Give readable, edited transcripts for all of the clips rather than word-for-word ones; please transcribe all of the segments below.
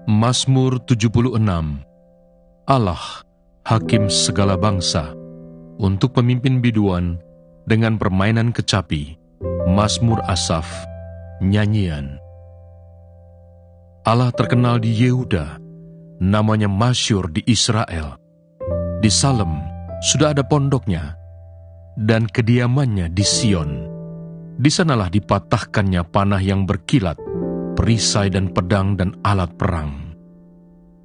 Mazmur 76. Allah, Hakim segala bangsa. Untuk pemimpin biduan dengan permainan kecapi. Mazmur Asaf, nyanyian. Allah terkenal di Yehuda, namanya masyhur di Israel. Di Salem sudah ada pondoknya, dan kediamannya di Sion. Di sanalah dipatahkannya panah yang berkilat, perisai dan pedang dan alat perang.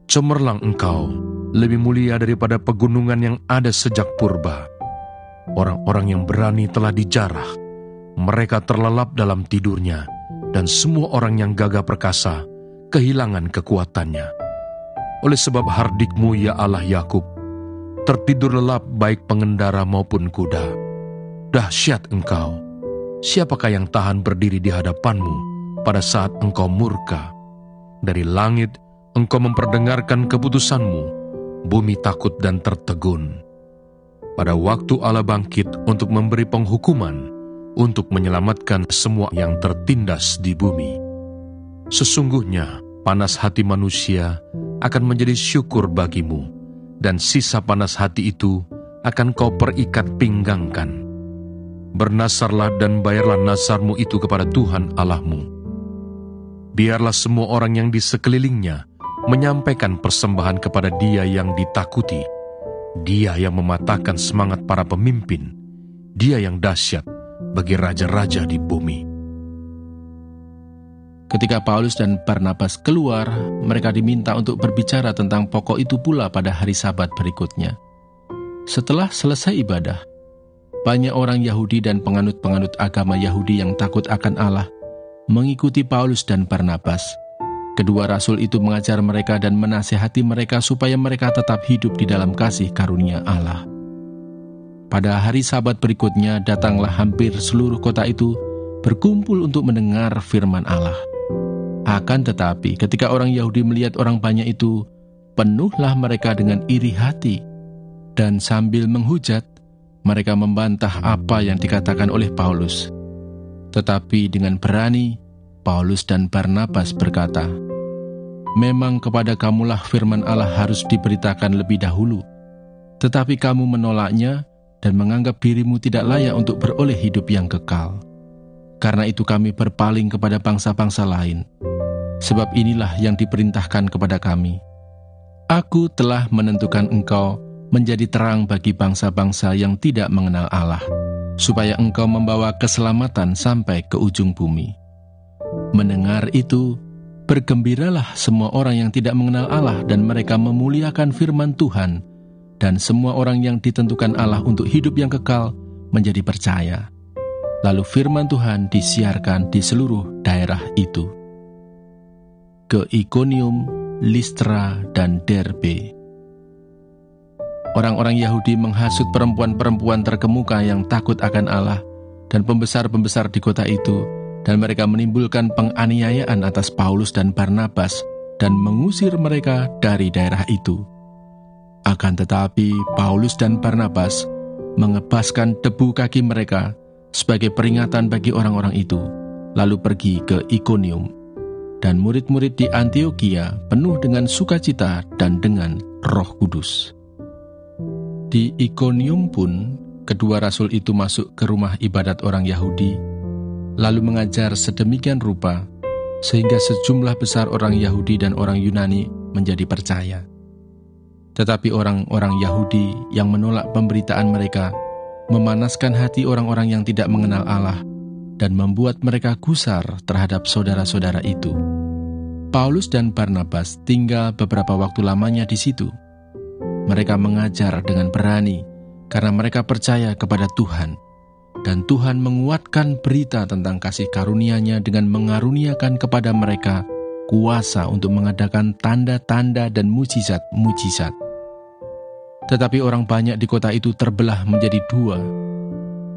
Cemerlang engkau, lebih mulia daripada pegunungan yang ada sejak purba. Orang-orang yang berani telah dijarah, mereka terlelap dalam tidurnya, dan semua orang yang gagah perkasa kehilangan kekuatannya. Oleh sebab hardikmu ya Allah Yakub, tertidur lelap baik pengendara maupun kuda. Dahsyat engkau, siapakah yang tahan berdiri di hadapanmu pada saat engkau murka? Dari langit engkau memperdengarkan keputusanmu, bumi takut dan tertegun. Pada waktu Allah bangkit untuk memberi penghukuman, untuk menyelamatkan semua yang tertindas di bumi. Sesungguhnya panas hati manusia akan menjadi syukur bagimu, dan sisa panas hati itu akan kau perikat pinggangkan. Bernasarlah dan bayarlah nasarmu itu kepada Tuhan Allahmu. Biarlah semua orang yang di sekelilingnya menyampaikan persembahan kepada Dia yang ditakuti, Dia yang mematahkan semangat para pemimpin, Dia yang dahsyat bagi raja-raja di bumi. Ketika Paulus dan Barnabas keluar, mereka diminta untuk berbicara tentang pokok itu pula pada hari Sabat berikutnya. Setelah selesai ibadah, banyak orang Yahudi dan penganut-penganut agama Yahudi yang takut akan Allah mengikuti Paulus dan Barnabas. Kedua rasul itu mengajar mereka dan menasihati mereka supaya mereka tetap hidup di dalam kasih karunia Allah. Pada hari Sabat berikutnya datanglah hampir seluruh kota itu berkumpul untuk mendengar firman Allah. Akan tetapi ketika orang Yahudi melihat orang banyak itu, penuhlah mereka dengan iri hati, dan sambil menghujat, mereka membantah apa yang dikatakan oleh Paulus. Tetapi dengan berani, Paulus dan Barnabas berkata, "Memang kepada kamulah firman Allah harus diberitakan lebih dahulu, tetapi kamu menolaknya dan menganggap dirimu tidak layak untuk beroleh hidup yang kekal. Karena itu kami berpaling kepada bangsa-bangsa lain, sebab inilah yang diperintahkan kepada kami. Aku telah menentukan engkau menjadi terang bagi bangsa-bangsa yang tidak mengenal Allah, supaya engkau membawa keselamatan sampai ke ujung bumi." Mendengar itu, bergembiralah semua orang yang tidak mengenal Allah dan mereka memuliakan firman Tuhan, dan semua orang yang ditentukan Allah untuk hidup yang kekal menjadi percaya. Lalu firman Tuhan disiarkan di seluruh daerah itu. Ke Ikonium, Listra, dan Derbe. Orang-orang Yahudi menghasut perempuan-perempuan terkemuka yang takut akan Allah dan pembesar-pembesar di kota itu, dan mereka menimbulkan penganiayaan atas Paulus dan Barnabas dan mengusir mereka dari daerah itu. Akan tetapi Paulus dan Barnabas mengebaskan debu kaki mereka sebagai peringatan bagi orang-orang itu, lalu pergi ke Ikonium. Dan murid-murid di Antiokhia penuh dengan sukacita dan dengan Roh Kudus. Di Ikonium pun, kedua rasul itu masuk ke rumah ibadat orang Yahudi, lalu mengajar sedemikian rupa, sehingga sejumlah besar orang Yahudi dan orang Yunani menjadi percaya. Tetapi orang-orang Yahudi yang menolak pemberitaan mereka memanaskan hati orang-orang yang tidak mengenal Allah dan membuat mereka gusar terhadap saudara-saudara itu. Paulus dan Barnabas tinggal beberapa waktu lamanya di situ. Mereka mengajar dengan berani karena mereka percaya kepada Tuhan, dan Tuhan menguatkan berita tentang kasih karunia-Nya dengan mengaruniakan kepada mereka kuasa untuk mengadakan tanda-tanda dan mujizat-mujizat. Tetapi orang banyak di kota itu terbelah menjadi dua.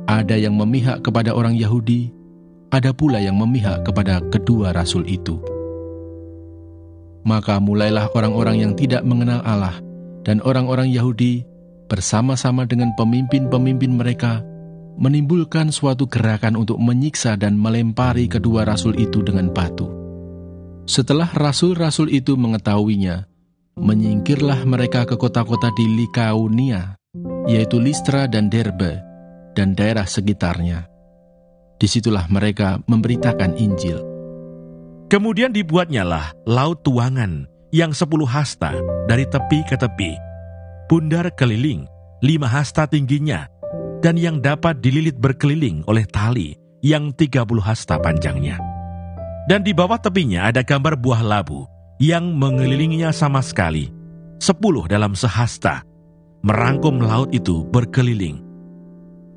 Ada yang memihak kepada orang Yahudi, ada pula yang memihak kepada kedua rasul itu. Maka mulailah orang-orang yang tidak mengenal Allah dan orang-orang Yahudi bersama-sama dengan pemimpin-pemimpin mereka menimbulkan suatu gerakan untuk menyiksa dan melempari kedua rasul itu dengan batu. Setelah rasul-rasul itu mengetahuinya, menyingkirlah mereka ke kota-kota di Likaonia, yaitu Listra dan Derbe, dan daerah sekitarnya. Disitulah mereka memberitakan Injil. Kemudian dibuatnyalah laut tuangan yang 10 hasta dari tepi ke tepi, bundar keliling 5 hasta tingginya, dan yang dapat dililit berkeliling oleh tali yang 30 hasta panjangnya. Dan di bawah tepinya ada gambar buah labu yang mengelilinginya sama sekali, 10 dalam sehasta, merangkum laut itu berkeliling.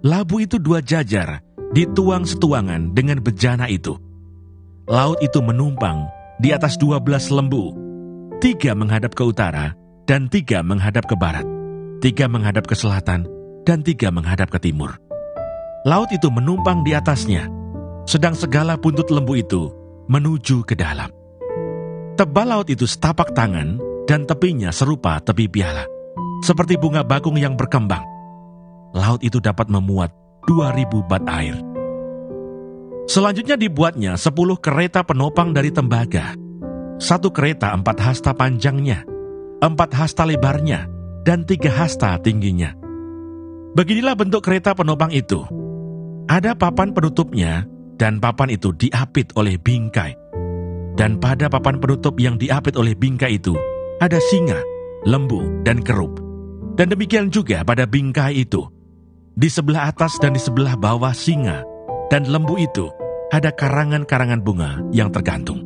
Labu itu 2 jajar, dituang setuangan dengan bejana itu. Laut itu menumpang di atas 12 lembu, 3 menghadap ke utara, dan 3 menghadap ke barat, 3 menghadap ke selatan, dan 3 menghadap ke timur. Laut itu menumpang di atasnya, sedang segala buntut lembu itu menuju ke dalam. Tebal laut itu setapak tangan, dan tepinya serupa tepi piala, seperti bunga bakung yang berkembang. Laut itu dapat memuat 2000 bat air. Selanjutnya dibuatnya 10 kereta penopang dari tembaga. 1 kereta 4 hasta panjangnya, 4 hasta lebarnya, dan 3 hasta tingginya. Beginilah bentuk kereta penopang itu. Ada papan penutupnya, dan papan itu diapit oleh bingkai. Dan pada papan penutup yang diapit oleh bingkai itu, ada singa, lembu, dan kerub. Dan demikian juga pada bingkai itu. Di sebelah atas dan di sebelah bawah singa dan lembu itu, ada karangan-karangan bunga yang tergantung.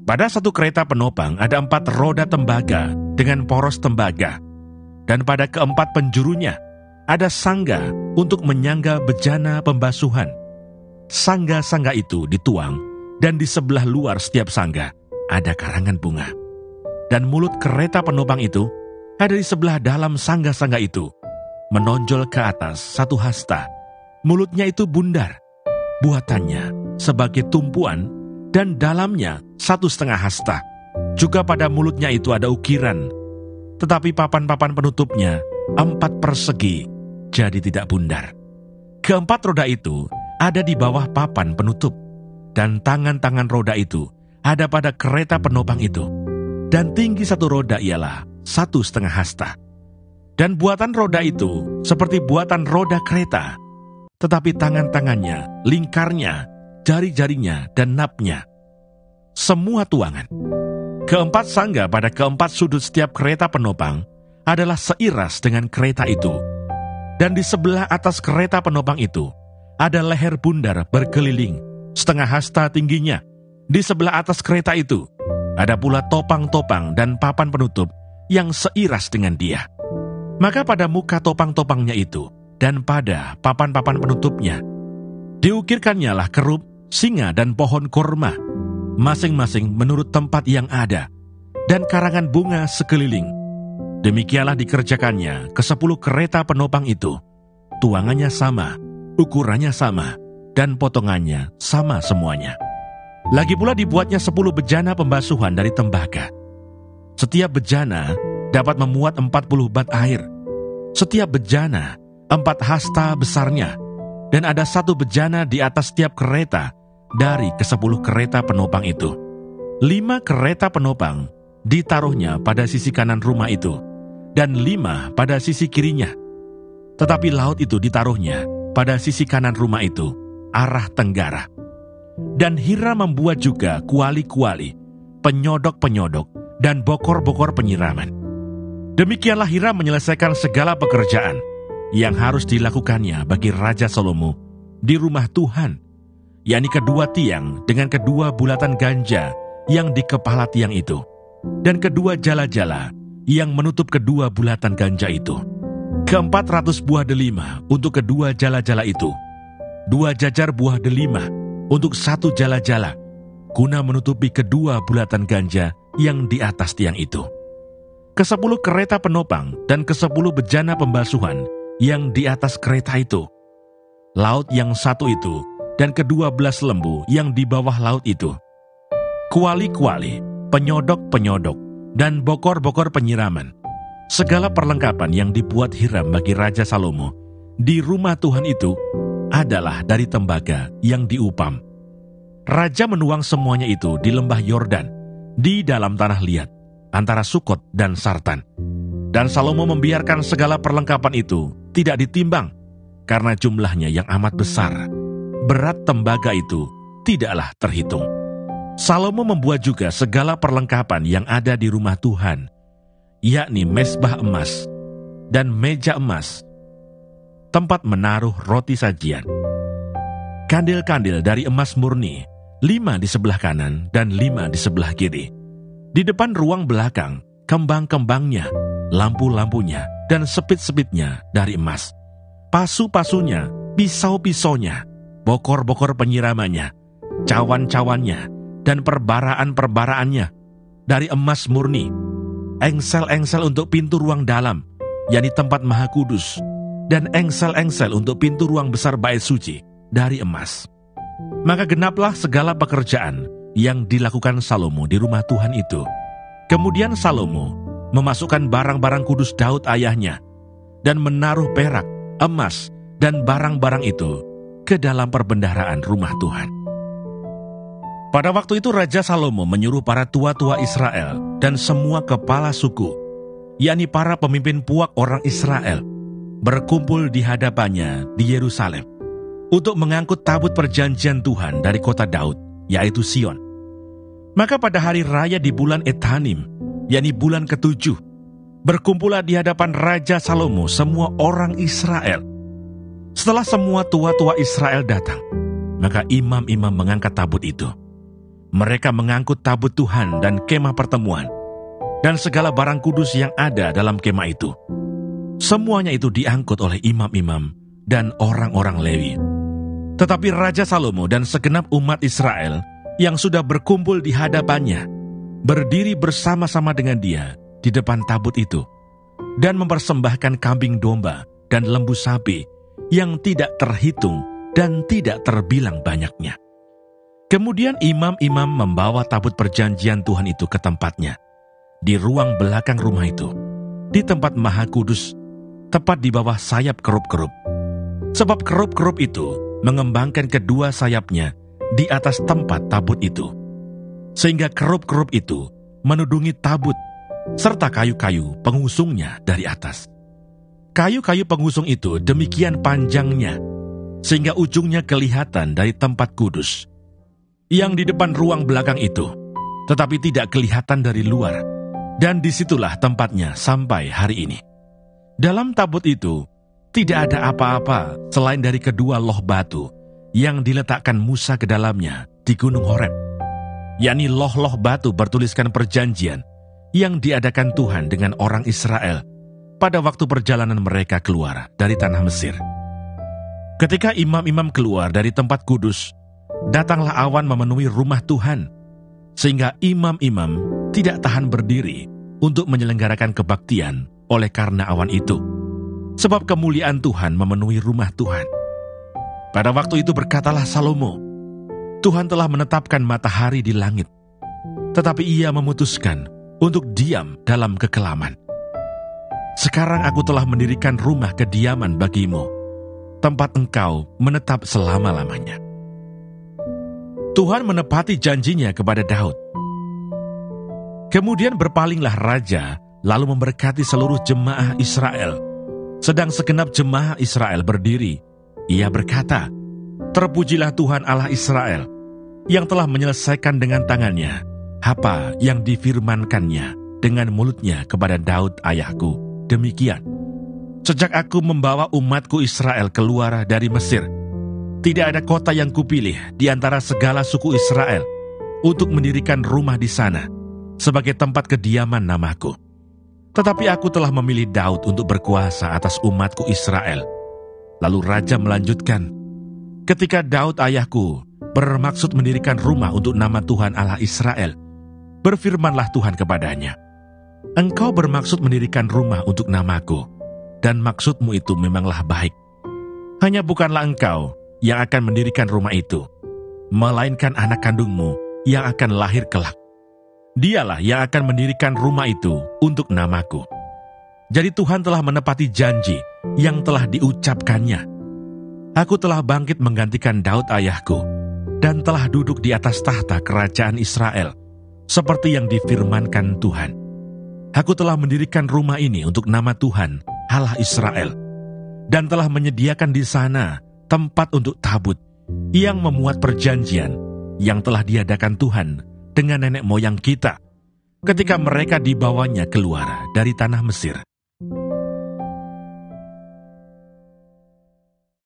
Pada 1 kereta penopang ada 4 roda tembaga dengan poros tembaga. Dan pada keempat penjurunya, ada sangga untuk menyangga bejana pembasuhan. Sangga-sangga itu dituang, dan di sebelah luar setiap sangga ada karangan bunga. Dan mulut kereta penopang itu ada di sebelah dalam sangga-sangga itu, menonjol ke atas 1 hasta. Mulutnya itu bundar, buatannya sebagai tumpuan, dan dalamnya 1,5 hasta. Juga pada mulutnya itu ada ukiran, tetapi papan-papan penutupnya 4 persegi, jadi tidak bundar. Keempat roda itu ada di bawah papan penutup, dan tangan-tangan roda itu ada pada kereta penopang itu, dan tinggi 1 roda ialah 1,5 hasta. Dan buatan roda itu seperti buatan roda kereta, tetapi tangan-tangannya, lingkarnya, jari-jarinya, dan napnya, semua tuangan. Keempat sangga pada keempat sudut setiap kereta penopang adalah seiras dengan kereta itu. Dan di sebelah atas kereta penopang itu ada leher bundar berkeliling 1/2 hasta tingginya. Di sebelah atas kereta itu ada pula topang-topang dan papan penutup yang seiras dengan dia. Maka pada muka topang-topangnya itu dan pada papan-papan penutupnya diukirkannya lah kerub, singa, dan pohon korma, masing-masing menurut tempat yang ada, dan karangan bunga sekeliling. Demikianlah dikerjakannya ke 10 kereta penopang itu. Tuangannya sama, ukurannya sama, dan potongannya sama semuanya. Lagi pula dibuatnya 10 bejana pembasuhan dari tembaga. Setiap bejana dapat memuat 40 bat air. Setiap bejana 4 hasta besarnya, dan ada 1 bejana di atas setiap kereta dari ke-10 kereta penopang itu. 5 kereta penopang ditaruhnya pada sisi kanan rumah itu, dan 5 pada sisi kirinya. Tetapi laut itu ditaruhnya pada sisi kanan rumah itu, arah tenggara. Dan Hiram membuat juga kuali-kuali, penyodok-penyodok, dan bokor-bokor penyiraman. Demikianlah Hiram menyelesaikan segala pekerjaan yang harus dilakukannya bagi Raja Salomo di rumah Tuhan, yakni kedua tiang dengan kedua bulatan ganja yang di kepala tiang itu, dan kedua jala-jala yang menutup kedua bulatan ganja itu. 400 buah delima untuk kedua jala-jala itu, 2 jajar buah delima untuk 1 jala-jala, guna menutupi kedua bulatan ganja yang di atas tiang itu. Ke-10 kereta penopang dan ke-10 bejana pembasuhan yang di atas kereta itu. Laut yang 1 itu dan ke-12 lembu yang di bawah laut itu. Kuali-kuali, penyodok-penyodok, dan bokor-bokor penyiraman. Segala perlengkapan yang dibuat Hiram bagi Raja Salomo di rumah Tuhan itu adalah dari tembaga yang diupam. raja menuang semuanya itu di lembah Yordan, di dalam tanah liat, antara Sukot dan Sartan. Dan Salomo membiarkan segala perlengkapan itu tidak ditimbang, karena jumlahnya yang amat besar. Berat tembaga itu tidaklah terhitung. Salomo membuat juga segala perlengkapan yang ada di rumah Tuhan, yakni mezbah emas dan meja emas, tempat menaruh roti sajian, kandil-kandil dari emas murni, 5 di sebelah kanan dan 5 di sebelah kiri. Di depan ruang belakang, kembang-kembangnya, lampu-lampunya, dan sepit-sepitnya dari emas. Pasu-pasunya, pisau-pisaunya, bokor-bokor penyiramannya, cawan-cawannya, dan perbaraan-perbaraannya dari emas murni. Engsel-engsel untuk pintu ruang dalam, yakni tempat maha kudus, dan engsel-engsel untuk pintu ruang besar bait suci dari emas. Maka genaplah segala pekerjaan yang dilakukan Salomo di rumah Tuhan itu. Kemudian Salomo memasukkan barang-barang kudus Daud ayahnya dan menaruh perak, emas, dan barang-barang itu ke dalam perbendaharaan rumah Tuhan. Pada waktu itu Raja Salomo menyuruh para tua-tua Israel dan semua kepala suku, yakni para pemimpin puak orang Israel, berkumpul di hadapannya di Yerusalem untuk mengangkut tabut perjanjian Tuhan dari kota Daud, yaitu Sion. Maka pada hari raya di bulan Etanim, yakni bulan ke-7, berkumpullah di hadapan Raja Salomo semua orang Israel. Setelah semua tua-tua Israel datang, maka imam-imam mengangkat tabut itu. Mereka mengangkut tabut Tuhan dan kemah pertemuan, dan segala barang kudus yang ada dalam kemah itu. Semuanya itu diangkut oleh imam-imam dan orang-orang Lewi. Tetapi Raja Salomo dan segenap umat Israel yang sudah berkumpul di hadapannya, berdiri bersama-sama dengan dia di depan tabut itu, dan mempersembahkan kambing domba dan lembu sapi yang tidak terhitung dan tidak terbilang banyaknya. Kemudian imam-imam membawa tabut perjanjian Tuhan itu ke tempatnya, di ruang belakang rumah itu, di tempat maha kudus, tepat di bawah sayap kerup-kerup. Sebab kerup-kerup itu mengembangkan kedua sayapnya di atas tempat tabut itu, sehingga kerup-kerup itu menudungi tabut, serta kayu-kayu pengusungnya dari atas. Kayu-kayu pengusung itu demikian panjangnya, sehingga ujungnya kelihatan dari tempat kudus, yang di depan ruang belakang itu, tetapi tidak kelihatan dari luar, dan disitulah tempatnya sampai hari ini. Dalam tabut itu, tidak ada apa-apa selain dari kedua loh batu yang diletakkan Musa ke dalamnya di Gunung Horeb, yakni loh-loh batu bertuliskan perjanjian yang diadakan Tuhan dengan orang Israel pada waktu perjalanan mereka keluar dari tanah Mesir. Ketika imam-imam keluar dari tempat kudus, datanglah awan memenuhi rumah Tuhan, sehingga imam-imam tidak tahan berdiri untuk menyelenggarakan kebaktian oleh karena awan itu. Sebab kemuliaan Tuhan memenuhi rumah Tuhan. Pada waktu itu berkatalah Salomo, Tuhan telah menetapkan matahari di langit, tetapi ia memutuskan untuk diam dalam kekelaman. Sekarang aku telah mendirikan rumah kediaman bagimu, tempat engkau menetap selama-lamanya. Tuhan menepati janjinya kepada Daud. Kemudian berpalinglah raja, lalu memberkati seluruh jemaah Israel. Sedang segenap jemaah Israel berdiri, ia berkata, "Terpujilah Tuhan Allah Israel, yang telah menyelesaikan dengan tangannya apa yang difirmankannya dengan mulutnya kepada Daud ayahku. Demikian, sejak aku membawa umatku Israel keluar dari Mesir, tidak ada kota yang kupilih di antara segala suku Israel untuk mendirikan rumah di sana sebagai tempat kediaman namaku. Tetapi aku telah memilih Daud untuk berkuasa atas umatku Israel." Lalu raja melanjutkan, "Ketika Daud ayahku bermaksud mendirikan rumah untuk nama Tuhan Allah Israel, berfirmanlah Tuhan kepadanya, 'Engkau bermaksud mendirikan rumah untuk namaku, dan maksudmu itu memanglah baik. Hanya bukanlah engkau yang akan mendirikan rumah itu, melainkan anak kandungmu yang akan lahir kelak. Dialah yang akan mendirikan rumah itu untuk namaku.' Jadi Tuhan telah menepati janji yang telah diucapkannya. Aku telah bangkit menggantikan Daud ayahku, dan telah duduk di atas tahta kerajaan Israel, seperti yang difirmankan Tuhan. Aku telah mendirikan rumah ini untuk nama Tuhan, Allah Israel, dan telah menyediakan di sana tempat untuk tabut yang memuat perjanjian yang telah diadakan Tuhan dengan nenek moyang kita ketika mereka dibawanya keluar dari tanah Mesir.